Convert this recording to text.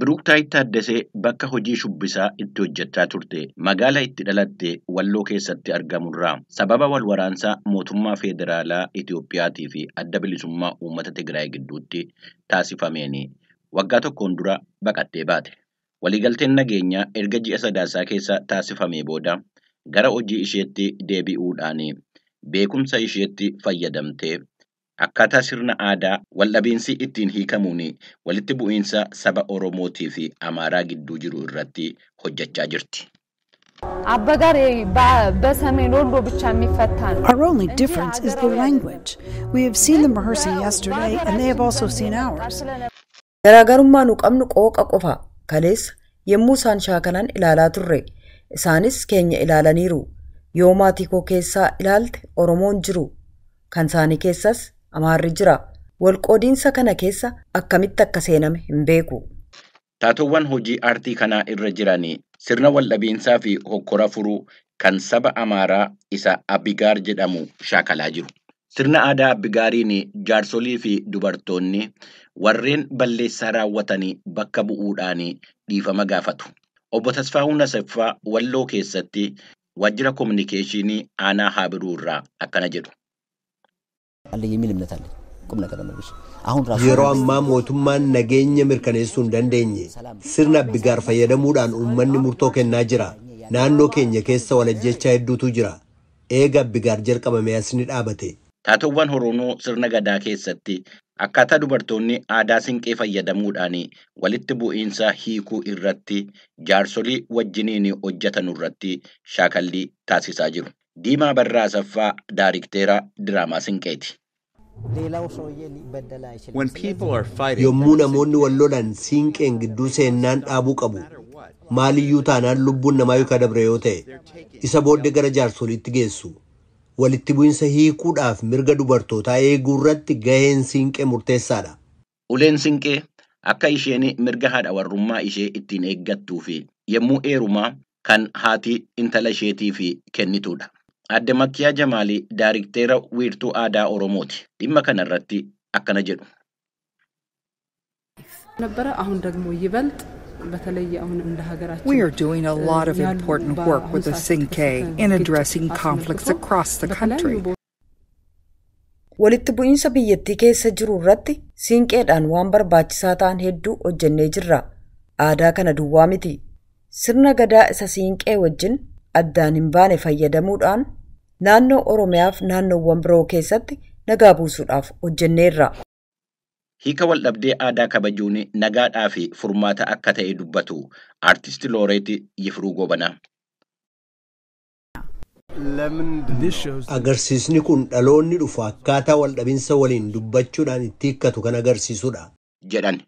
Biruktaayi Taaddasee bakka hojii shubbisaa itti hojjechaa turte magaalaa itti dhalatte Walloo keessatti argamurraa sababa wal waraansaa mootummaa Federaalaa Itiyoophiyaatii fi adda bilisummaa uummata Tigraay gidduutti taasifameen waggaa tokkoon dura baqattee baate. Waliigalteen nageenyaa erga ji'a Sadaasaa keessa taasifamee booda gara hojii isheetti deebi'uudhaan beekumsa isheetti fayyadamtee akkaataa sirna aadaa waldhabiinsi ittiin hiikamuun walitti bu'iinsa saba Oromootii fi Amaaraa gidduu jiru irratti hojjechaa jirti. Our only difference is the language. We have seen them rehearsing yesterday and they have also seen ours. Garaagarummaa nu qabnu qooqa qofa kaleessa yemmuu isaan shaakalan ilaalaa turre isaanis keenya ilaalaniiru. Yoo maatii koo keessaa ilaalte Oromoon jiru kan isaanii keessas Amaarri jira. Walqoodiinsa kana keessa akkamitti akka seename hin beeku. Taatowwan hojii aartii kanaa irra jiran sirna waldhabiinsaa fi hokkora furuu kan saba Amaaraa isa Abbigaar jedhamu shaakalaa jiru. Sirna aadaa Abbigaariin jaarsolii fi dubartoonni warreen balleessaa raawwatanii bakka bu'uudhaan dhiifama gaafatu. Obbo Tasfaa'uu Nasaffaa Walloo keessatti waajjira kominikeeshinii aanaa Haabiruu irraa akkana jedhu. Yeroo ammaa mootummaan nageenya mirkaneessuu hin dandeenye sirna Abbigaar fayyadamuudhaan uummanni murtoo kennaa jira. Naannoo keenya keessa walajjechaa hedduutu jira. Eega Abbigaar jalqabame as ni dhaabate. Taatowwan Oromoo sirna gadaa keessatti akkaataa dubartoonni aadaa siinqee fayyadamuudhaan walitti bu'iinsa hiikuu irratti jaarsolii wajjiniin hojjetan irratti shaakallii taasisaa jiru. Diimaa Barraa Asaffaa Daayirikteera Diraamaa Siinqeeti. Yommuu namoonni walloodhaan siinqeen gidduu seennaan dhaabuu qabu. Maaliyyuu taanaan lubbuun namaa yookaan dabre yoo ta'e isa booddee gara jaarsoliitti geessu. Walitti bu'iinsa hiikuudhaaf mirga dubartootaa eeguu irratti gaheen siinqee murteessaadha. Uleen siinqee akka isheen mirga haadha warrummaa ishee ittiin eeggattuu fi yemmuu heerumaa kan haati intala isheetiif kennitudha. Adde Makkiyaa Jamaalii Daayirikteera wiirtuu aadaa Oromooti. Dhimma kana irratti akkana jedhu. We are doing a lot of important work with the Cinque in addressing conflicts across the country. Walitti bu'iinsa biyyattii keessa jiru irratti siinqeedhaan waan barbaachisaa ta'an hedduu hojjennee jirra. Aadaa kana duwwaa miti. Sirna gadaa isa siinqee wajjin addaan hin baane fayyadamuudhaan naannoo Oromiyaaf naannoowwan biroo keessatti nagaa buusuudhaaf hojjenneerra. Hiika waldhabdee aadaa kabajuun nagaadhaa fi furmaata akka ta'e dubbatu Aartist Looreet Yifruu Gobanaa. Agarsiisni kun dhaloonni dhufu akkaataa waldhabinsa waliin dubbachuudhaan itti hiikkatu kan agarsiisudha jedhan.